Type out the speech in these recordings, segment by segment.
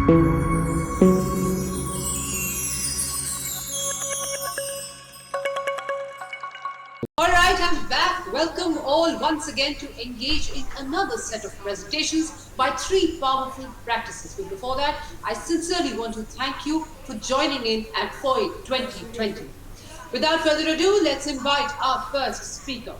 All right, I'm back. Welcome all once again to engage in another set of presentations by three powerful practices. But before that, I sincerely want to thank you for joining in at FOAID 2020. Without further ado, let's invite our first speaker,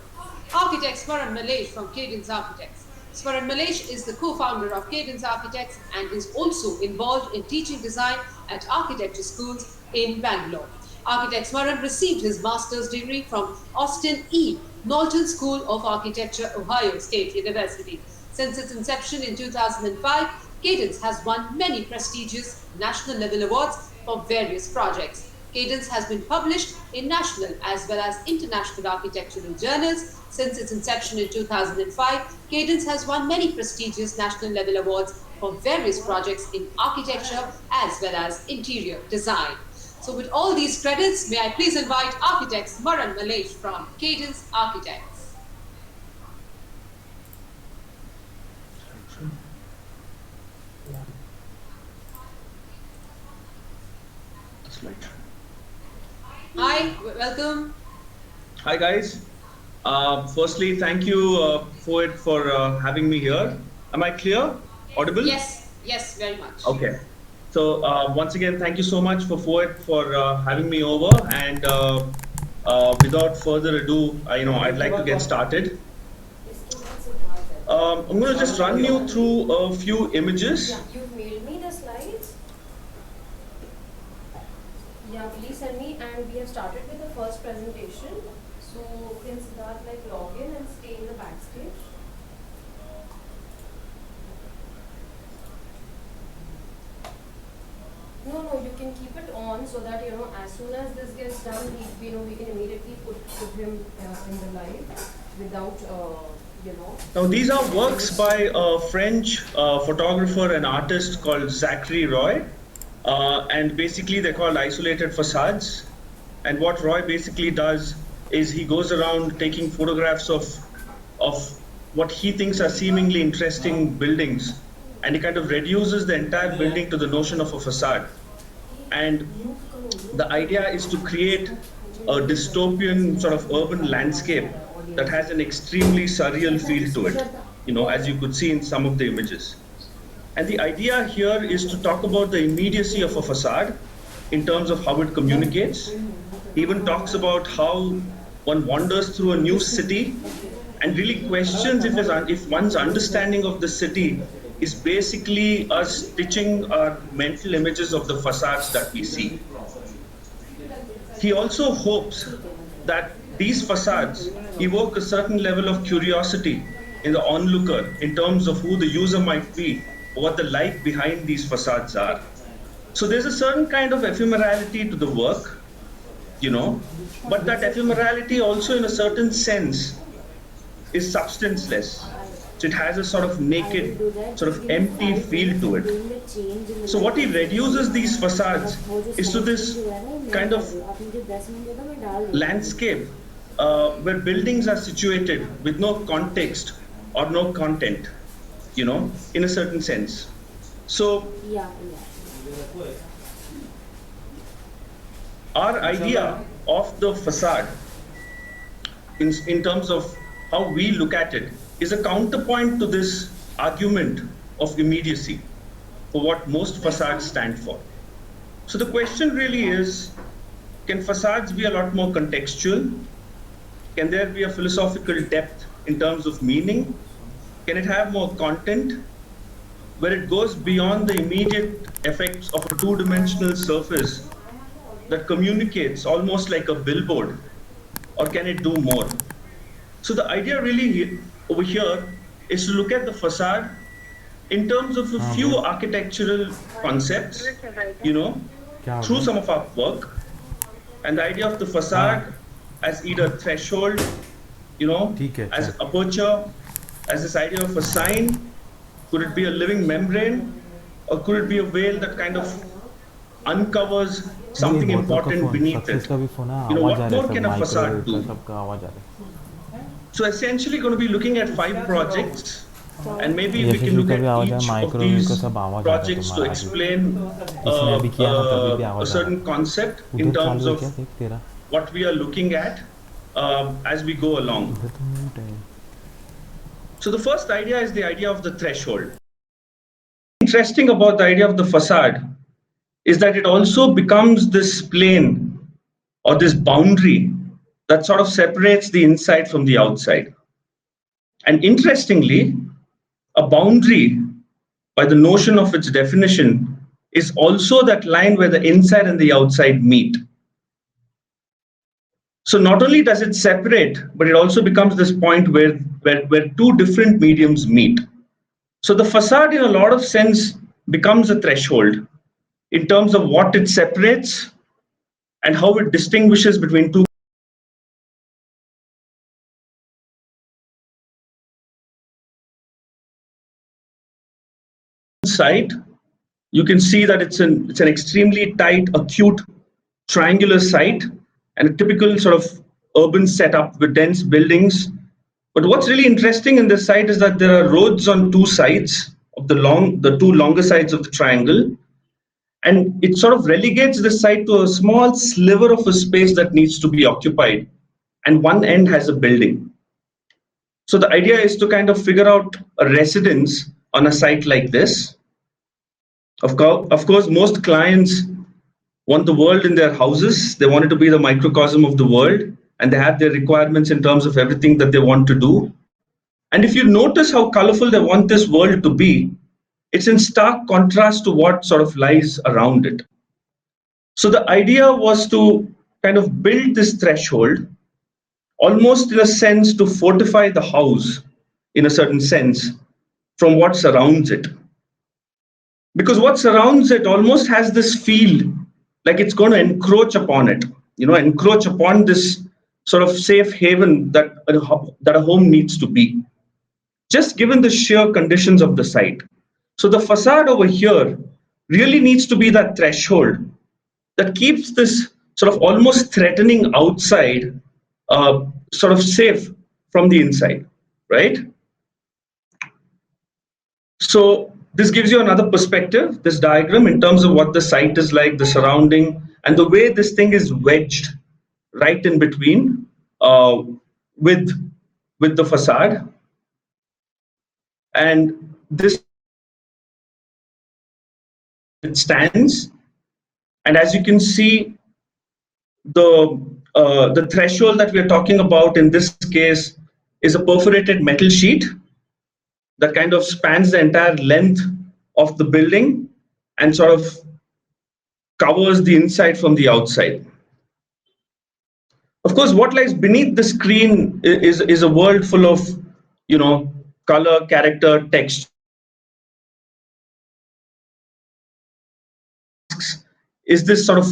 architect Smaran Mallesh from Cadence Architects. Smaran Mallesh is the co-founder of Cadence Architects and is also involved in teaching design at architecture schools in Bangalore. Architect Smaran received his master's degree from Austin E. Knowlton School of Architecture, Ohio State University. Since its inception in 2005, Cadence has won many prestigious national level awards for various projects. Cadence has been published in national as well as international architectural journals. Since its inception in 2005, Cadence has won many prestigious national level awards for various projects in architecture as well as interior design. So with all these credits, may I please invite architect Smaran Mallesh from Cadence Architects. Hi, welcome. Hi guys. Firstly, thank you FOAID for having me here. Am I clear? Audible? Yes, very much. Okay. So once again, thank you so much for FOAID for having me over. And without further ado, I'd like to get started. I'm going to just run you through a few images. Yeah, you've mailed me the slides. Yeah, please send me. And we have started with the first presentation. So can Siddharth log in and stay in the backstage? No, you can keep it on so that as soon as this gets done, we can immediately put him in the live without Now these are works by a French photographer and artist called Zachary Roy, and basically they're called isolated facades. And what Roy basically does is he goes around taking photographs of what he thinks are seemingly interesting buildings, and he kind of reduces the entire building to the notion of a facade. And the idea is to create a dystopian sort of urban landscape that has an extremely surreal feel to it, as you could see in some of the images. And the idea here is to talk about the immediacy of a facade in terms of how it communicates. He even talks about how one wanders through a new city and really questions if one's understanding of the city is basically us stitching our mental images of the facades that we see. He also hopes that these facades evoke a certain level of curiosity in the onlooker in terms of who the user might be or what the life behind these facades are. So there's a certain kind of ephemerality to the work, but that ephemerality also in a certain sense is substanceless. So it has a sort of naked, sort of empty feel to it. So what he reduces these facades is to this kind of landscape where buildings are situated with no context or no content, in a certain sense. So our idea of the facade in terms of how we look at it is a counterpoint to this argument of immediacy for what most facades stand for. So the question really is, can facades be a lot more contextual? Can there be a philosophical depth in terms of meaning? Can it have more content where it goes beyond the immediate effects of a two-dimensional surface that communicates almost like a billboard, or can it do more? So the idea really over here is to look at the facade in terms of a few architectural concepts, through some of our work, and the idea of the facade as either threshold, as aperture, as this idea of a sign. Could it be a living membrane, or could it be a veil that kind of uncovers something important beneath it? What more can a facade do? So essentially going to be looking at 5 projects and maybe we can Yashasvi look का भी at आवाज़ है, each of micro का these सब आवाज़ आ रहा है projects to तुम्हारा अभी। explain इसने अभी किया ना तभी भी a आवाज़ आ रहा certain concept है। in उधर terms चालू है of क्या देख तेरा? what we are looking at as we go along. उधर तो म्यूट है। So the first idea is the idea of the threshold. Interesting about the idea of the facade is that it also becomes this plane or this boundary that sort of separates the inside from the outside. And interestingly, a boundary, by the notion of its definition, is also that line where the inside and the outside meet. So not only does it separate, but it also becomes this point where two different mediums meet. So the facade, in a lot of sense, becomes a threshold in terms of what it separates and how it distinguishes between two site. You can see that it's an extremely tight, acute, triangular site and a typical sort of urban setup with dense buildings. But what's really interesting in this site is that there are roads on two sides of the two longer sides of the triangle, and it sort of relegates the site to a small sliver of a space that needs to be occupied, and one end has a building. So the idea is to kind of figure out a residence on a site like this. Of course, most clients want the world in their houses. They want it to be the microcosm of the world, and they have their requirements in terms of everything that they want to do. And if you notice how colorful they want this world to be, it's in stark contrast to what sort of lies around it. So the idea was to kind of build this threshold, almost in a sense to fortify the house, in a certain sense, from what surrounds it. Because what surrounds it almost has this feel like it's going to encroach upon it, encroach upon this sort of safe haven that a home needs to be, just given the sheer conditions of the site. So the facade over here really needs to be that threshold that keeps this sort of almost threatening outside sort of safe from the inside, right? So this gives you another perspective, this diagram, in terms of what the site is like, the surrounding, and the way this thing is wedged right in between with the facade. And this it stands, and as you can see, the threshold that we are talking about in this case is a perforated metal sheet that kind of spans the entire length of the building and sort of covers the inside from the outside. Of course, what lies beneath the screen is a world full of, color, character, text. Is this sort of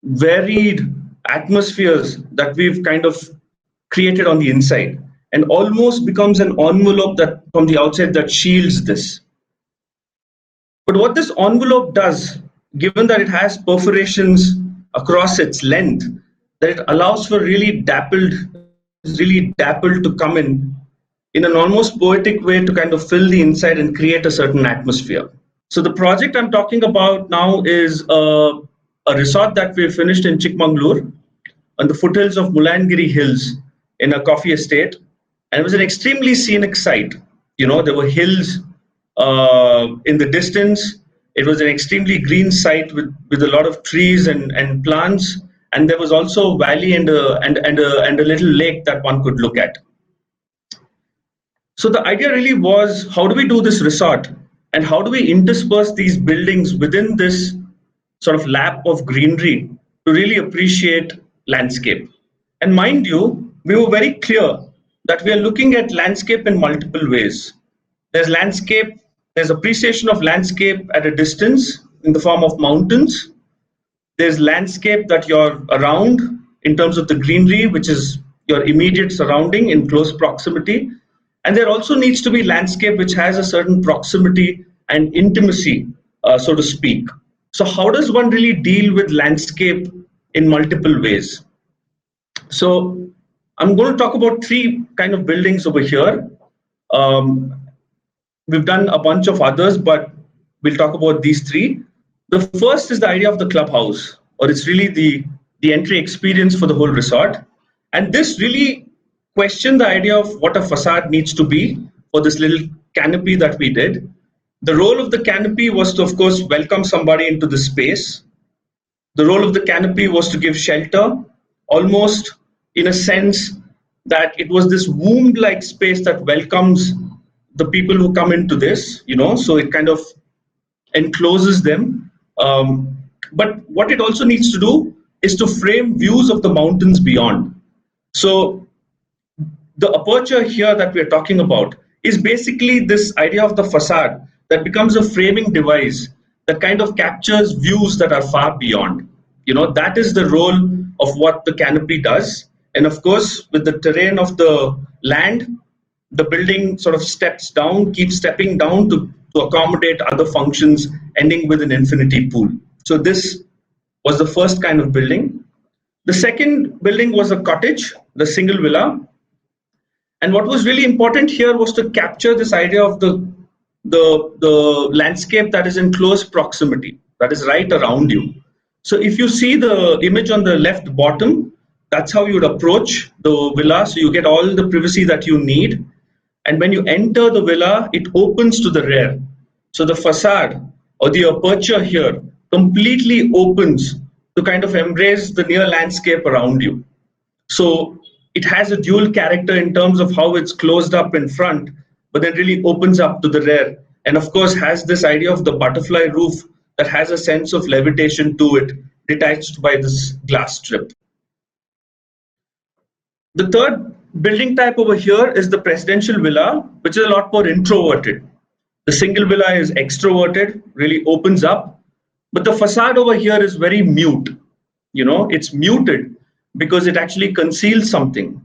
varied atmospheres that we've kind of created on the inside, and almost becomes an envelope that from the outside that shields this. But what this envelope does, given that it has perforations across its length, that it allows for really dappled to come in an almost poetic way to kind of fill the inside and create a certain atmosphere. So the project I'm talking about now is a resort that we finished in Chikmagalur on the foothills of Mulangiri Hills in a coffee estate. And it was an extremely scenic site. There were hills in the distance. It was an extremely green site with a lot of trees and plants. And there was also a valley and a little lake that one could look at. So the idea really was, how do we do this resort? And how do we intersperse these buildings within this sort of lap of greenery to really appreciate landscape? And mind you, we were very clear that we are looking at landscape in multiple ways. There's landscape, there's appreciation of landscape at a distance in the form of mountains. There's landscape that you're around in terms of the greenery, which is your immediate surrounding in close proximity. And there also needs to be landscape which has a certain proximity and intimacy, so to speak. So how does one really deal with landscape in multiple ways? So I'm going to talk about three kind of buildings over here. We've done a bunch of others, but we'll talk about these three. The first is the idea of the clubhouse, or it's really the entry experience for the whole resort. And this really questioned the idea of what a facade needs to be for this little canopy that we did. The role of the canopy was to, of course, welcome somebody into the space. The role of the canopy was to give shelter, almost in a sense that it was this womb-like space that welcomes the people who come into this, so it kind of encloses them. But what it also needs to do is to frame views of the mountains beyond. So the aperture here that we're talking about is basically this idea of the facade that becomes a framing device that kind of captures views that are far beyond. That is the role of what the canopy does. And of course, with the terrain of the land, the building sort of steps down, keeps stepping down to accommodate other functions, ending with an infinity pool. So this was the first kind of building. The second building was a cottage, the single villa. And what was really important here was to capture this idea of the landscape that is in close proximity, that is right around you. So if you see the image on the left bottom, that's how you would approach the villa. So you get all the privacy that you need. And when you enter the villa, it opens to the rear. So the facade or the aperture here completely opens to kind of embrace the near landscape around you. So it has a dual character in terms of how it's closed up in front, but then really opens up to the rear. And of course, has this idea of the butterfly roof that has a sense of levitation to it, detached by this glass strip. The third building type over here is the presidential villa, which is a lot more introverted. The single villa is extroverted, really opens up, but the facade over here is very mute. It's muted because it actually conceals something.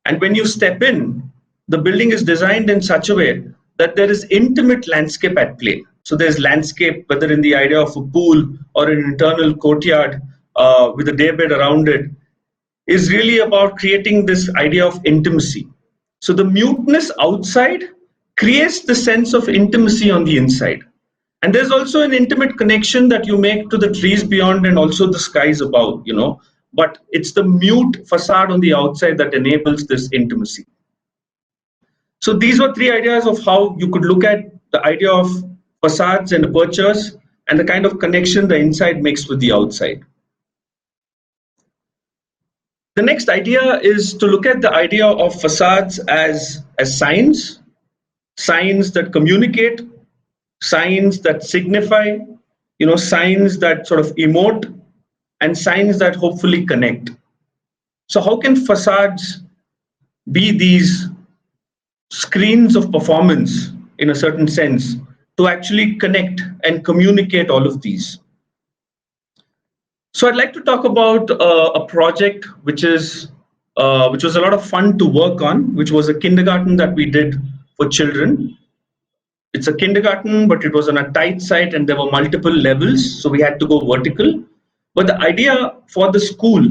And when you step in, the building is designed in such a way that there is intimate landscape at play. So there's landscape, whether in the idea of a pool or an internal courtyard with a daybed around it, is really about creating this idea of intimacy. So the muteness outside creates the sense of intimacy on the inside. And there's also an intimate connection that you make to the trees beyond and also the skies above, but it's the mute facade on the outside that enables this intimacy. So these were three ideas of how you could look at the idea of facades and apertures and the kind of connection the inside makes with the outside. The next idea is to look at the idea of facades as signs that communicate, signs that signify, signs that sort of emote, and signs that hopefully connect. So how can facades be these screens of performance in a certain sense to actually connect and communicate all of these? So I'd like to talk about a project which was a lot of fun to work on, which was a kindergarten that we did for children. It's a kindergarten, but it was on a tight site and there were multiple levels, so we had to go vertical. But the idea for the school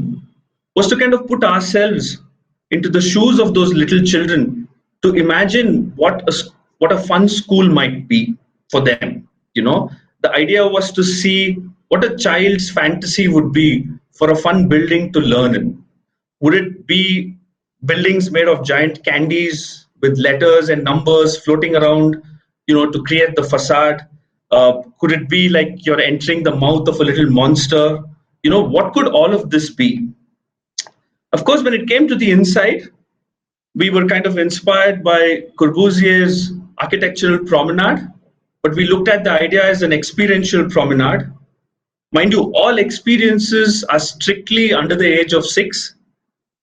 was to kind of put ourselves into the shoes of those little children to imagine what a fun school might be for them. The idea was to see what a child's fantasy would be for a fun building to learn in. Would it be buildings made of giant candies with letters and numbers floating around, to create the facade? Could it be like you're entering the mouth of a little monster? What could all of this be? Of course, when it came to the inside, we were kind of inspired by Corbusier's architectural promenade, but we looked at the idea as an experiential promenade. Mind you, all experiences are strictly under the age of 6.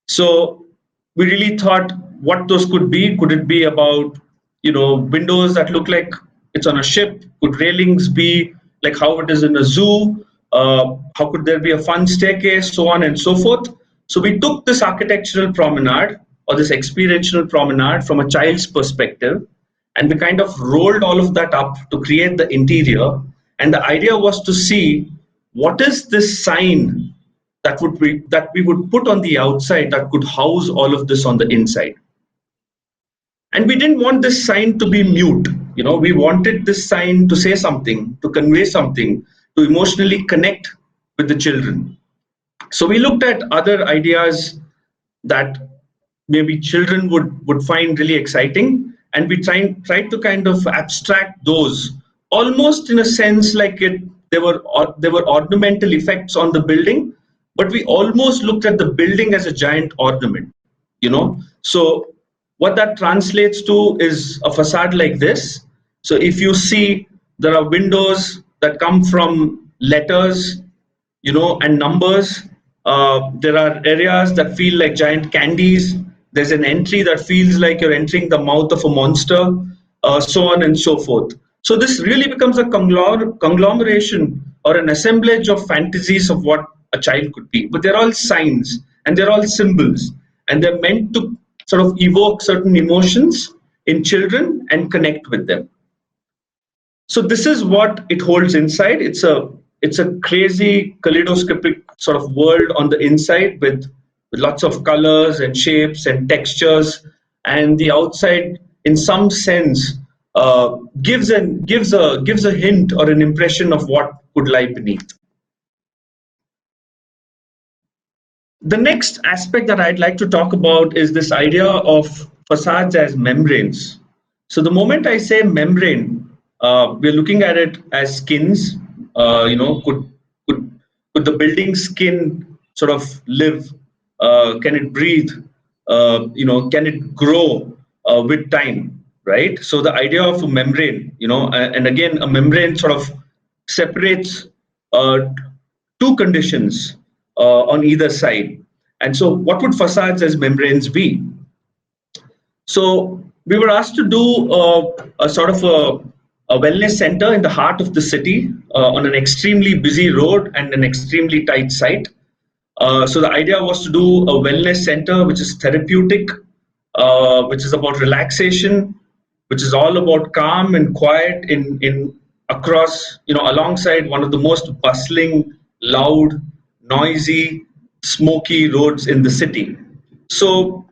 So we really thought what those could be. Could it be about, windows that look like it's on a ship? Could railings be like how it is in a zoo? How could there be a fun staircase, so on and so forth? So we took this architectural promenade or this experiential promenade from a child's perspective, and we kind of rolled all of that up to create the interior. And the idea was to see what is this sign that we would put on the outside that could house all of this on the inside. And we didn't want this sign to be mute. We wanted this sign to say something, to convey something, to emotionally connect with the children. So we looked at other ideas that maybe children would find really exciting, and we tried to kind of abstract those, almost in a sense like there were ornamental effects on the building, but we almost looked at the building as a giant ornament. So what that translates to is a facade like this. So if you see, there are windows that come from letters, and numbers. There are areas that feel like giant candies. There's an entry that feels like you're entering the mouth of a monster, so on and so forth. So this really becomes a conglomeration or an assemblage of fantasies of what a child could be. But they're all signs and they're all symbols, and they're meant to sort of evoke certain emotions in children and connect with them. So this is what it holds inside. It's a crazy kaleidoscopic sort of world on the inside with lots of colors and shapes and textures, and the outside, in some sense, gives a hint or an impression of what could lie beneath. The next aspect that I'd like to talk about is this idea of facades as membranes. So the moment I say membrane, we're looking at it as skins. Could the building skin sort of live? Can it breathe? Can it grow with time? Right. So the idea of a membrane, and again, a membrane sort of separates two conditions on either side. And so, what would facades as membranes be? So we were asked to do a sort of a wellness center in the heart of the city on an extremely busy road and an extremely tight site. So the idea was to do a wellness center which is therapeutic, which is about relaxation, which is all about calm and quiet in across, alongside one of the most bustling, loud, noisy, smoky roads in the city. So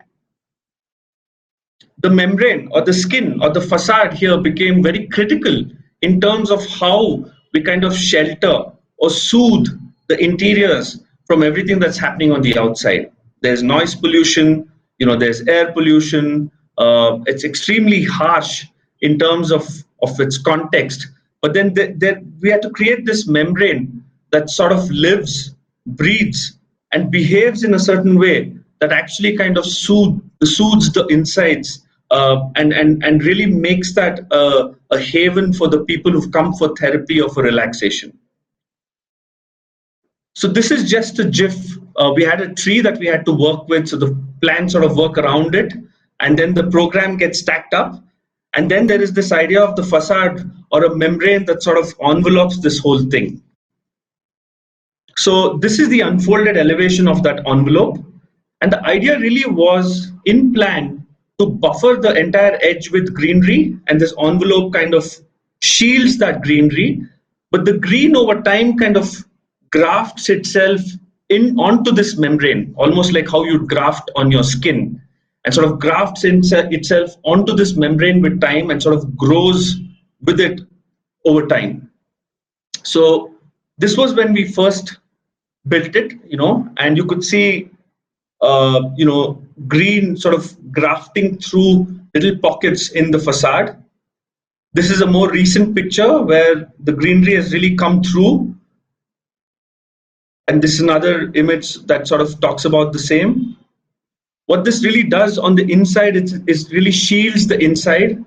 the membrane or the skin or the facade here became very critical in terms of how we kind of shelter or soothe the interiors from everything that's happening on the outside. There's noise pollution, there's air pollution. It's extremely harsh in terms of its context. But then we had to create this membrane that sort of lives, breathes, and behaves in a certain way that actually kind of soothes the insides, and really makes that a haven for the people who've come for therapy or for relaxation. So this is just a GIF. We had a tree that we had to work with, so the plans sort of work around it, and then the program gets stacked up. And then there is this idea of the facade or a membrane that sort of envelopes this whole thing. So this is the unfolded elevation of that envelope. And the idea really was in plan to buffer the entire edge with greenery, and this envelope kind of shields that greenery. But the green over time kind of grafts itself onto this membrane, almost like how you'd graft on your skin, and sort of grafts itself onto this membrane with time and sort of grows with it over time. So this was when we first built it, and you could see, green sort of grafting through little pockets in the facade. This is a more recent picture where the greenery has really come through. And this is another image that sort of talks about the same. What this really does on the inside is really shields the inside.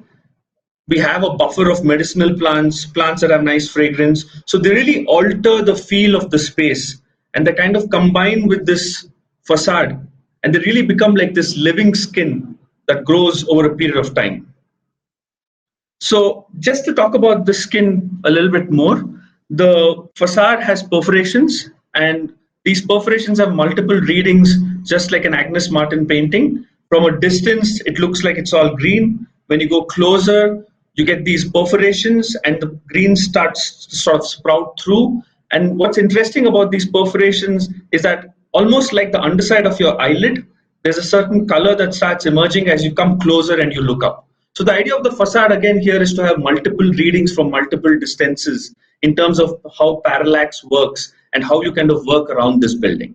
We have a buffer of medicinal plants that have nice fragrance. So they really alter the feel of the space, and they kind of combine with this facade, and they really become like this living skin that grows over a period of time. So just to talk about the skin a little bit more, the facade has perforations, and these perforations have multiple readings, just like an Agnes Martin painting. From a distance, it looks like it's all green. When you go closer, you get these perforations, and the green starts to sort of sprout through. And what's interesting about these perforations is that almost like the underside of your eyelid, there's a certain color that starts emerging as you come closer and you look up. So the idea of the facade again here is to have multiple readings from multiple distances in terms of how parallax works and how you kind of work around this building.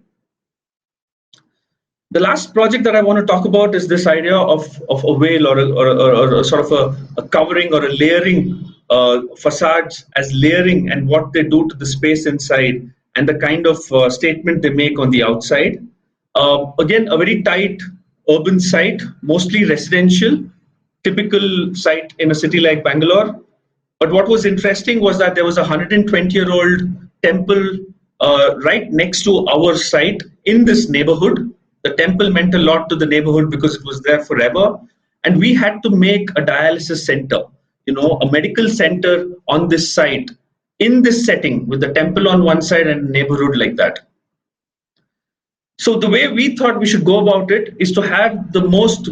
The last project that I want to talk about is this idea of a veil or a sort of a covering or a layering, facades as layering, and what they do to the space inside and the kind of statement they make on the outside. Again, a very tight urban site, mostly residential, typical site in a city like Bangalore. But what was interesting was that there was a 120-year-old temple right next to our site in this neighborhood. The temple meant a lot to the neighborhood because it was there forever. And we had to make a dialysis center, a medical center on this site, in this setting, with the temple on one side and a neighborhood like that. So the way we thought we should go about it is to have the most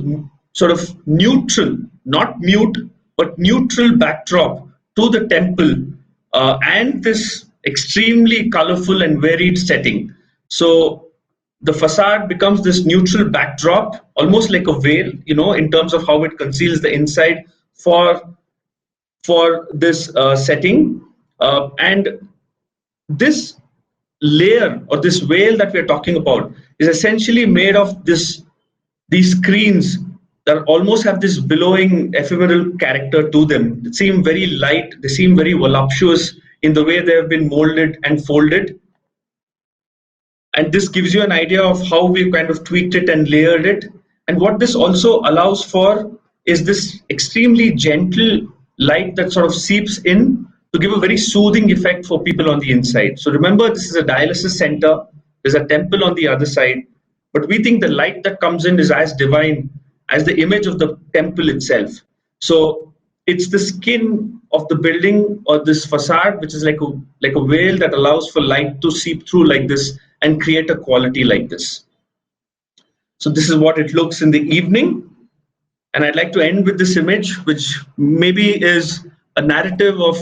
sort of neutral, not mute, but neutral backdrop to the temple and this extremely colorful and varied setting. So the facade becomes this neutral backdrop, almost like a veil, in terms of how it conceals the inside for this setting. And this layer or this veil that we're talking about is essentially made of these screens that almost have this billowing ephemeral character to them. They seem very light, they seem very voluptuous in the way they have been molded and folded. And this gives you an idea of how we've kind of tweaked it and layered it. And what this also allows for is this extremely gentle light that sort of seeps in to give a very soothing effect for people on the inside. So remember, this is a dialysis center. There's a temple on the other side. But we think the light that comes in is as divine as the image of the temple itself. So it's the skin of the building or this facade, which is like a veil that allows for light to seep through like this and create a quality like this. So this is what it looks in the evening. And I'd like to end with this image, which maybe is a narrative of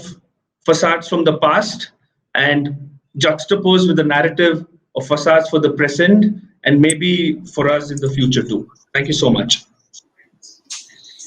facades from the past and juxtaposed with the narrative of facades for the present and maybe for us in the future too. Thank you so much.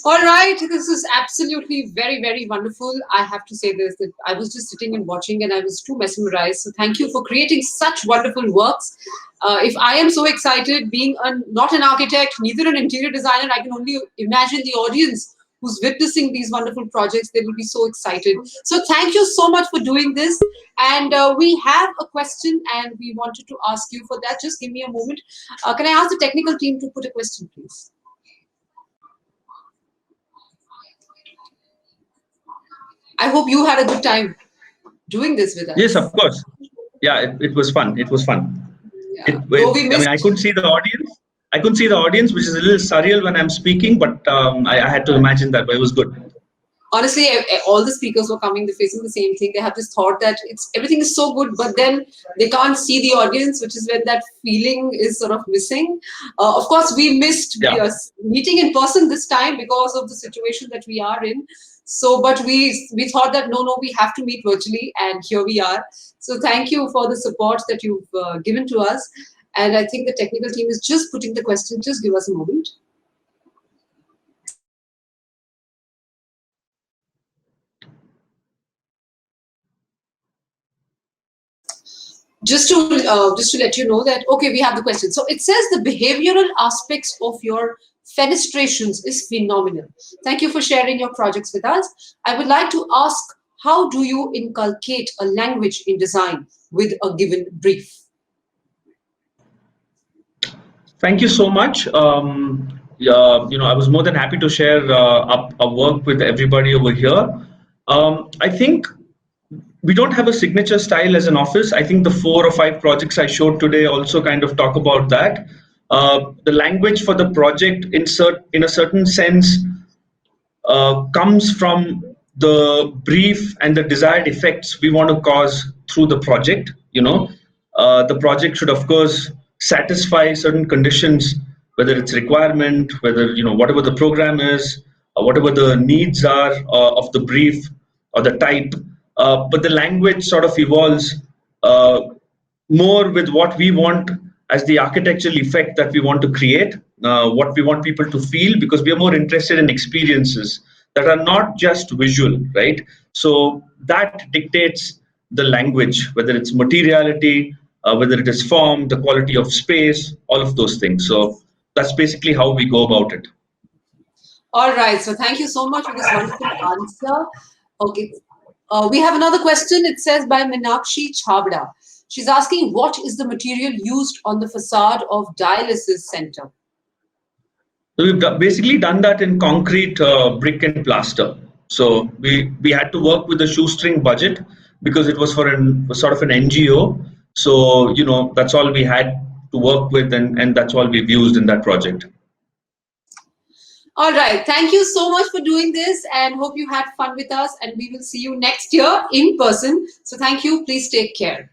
All right, this is absolutely very, very wonderful. I have to say this, that I was just sitting and watching and I was too mesmerized. So thank you for creating such wonderful works. If I am so excited, being not an architect, neither an interior designer, I can only imagine the audience who's witnessing these wonderful projects. They will be so excited. So thank you so much for doing this. And we have a question and we wanted to ask you for that. Just give me a moment. Can I ask the technical team to put a question, please? I hope you had a good time doing this with us. Yes, of course. Yeah, it was fun. It was fun. Yeah. I couldn't see the audience. I couldn't see the audience, which is a little surreal when I'm speaking, but I had to imagine that, but it was good. Honestly, all the speakers were coming, they're facing the same thing. They have this thought that everything is so good, but then they can't see the audience, which is when that feeling is sort of missing. Of course, we missed meeting in person this time because of the situation that we are in. So, but we thought that no, we have to meet virtually, and here we are. So thank you for the support that you've given to us. And I think the technical team is just putting the question. Just give us a moment. Just to let you know that, okay, we have the question. So it says the behavioral aspects of your fenestrations is phenomenal. Thank you for sharing your projects with us. I would like to ask, how do you inculcate a language in design with a given brief? Thank you so much. I was more than happy to share our work with everybody over here. I think we don't have a signature style as an office. I think the 4 or 5 projects I showed today also kind of talk about that. The language for the project in a certain sense comes from the brief and the desired effects we want to cause through the project. The project should, of course, satisfy certain conditions, whether it's requirement, whether, whatever the program is, whatever the needs are of the brief or the type. But the language sort of evolves more with what we want as the architectural effect that we want to create, what we want people to feel, because we are more interested in experiences. that are not just visual, right? So that dictates the language, whether it's materiality, whether it is form, the quality of space, all of those things. So that's basically how we go about it. All right. So thank you so much for this wonderful answer. Okay. We have another question. It says by Meenakshi Chabda. She's asking, what is the material used on the facade of Dialysis Center? So we've basically done that in concrete, brick and plaster. So we had to work with a shoestring budget because it was for sort of an NGO. So that's all we had to work with, and that's all we've used in that project. All right. Thank you so much for doing this, and hope you had fun with us. And we will see you next year in person. So thank you. Please take care.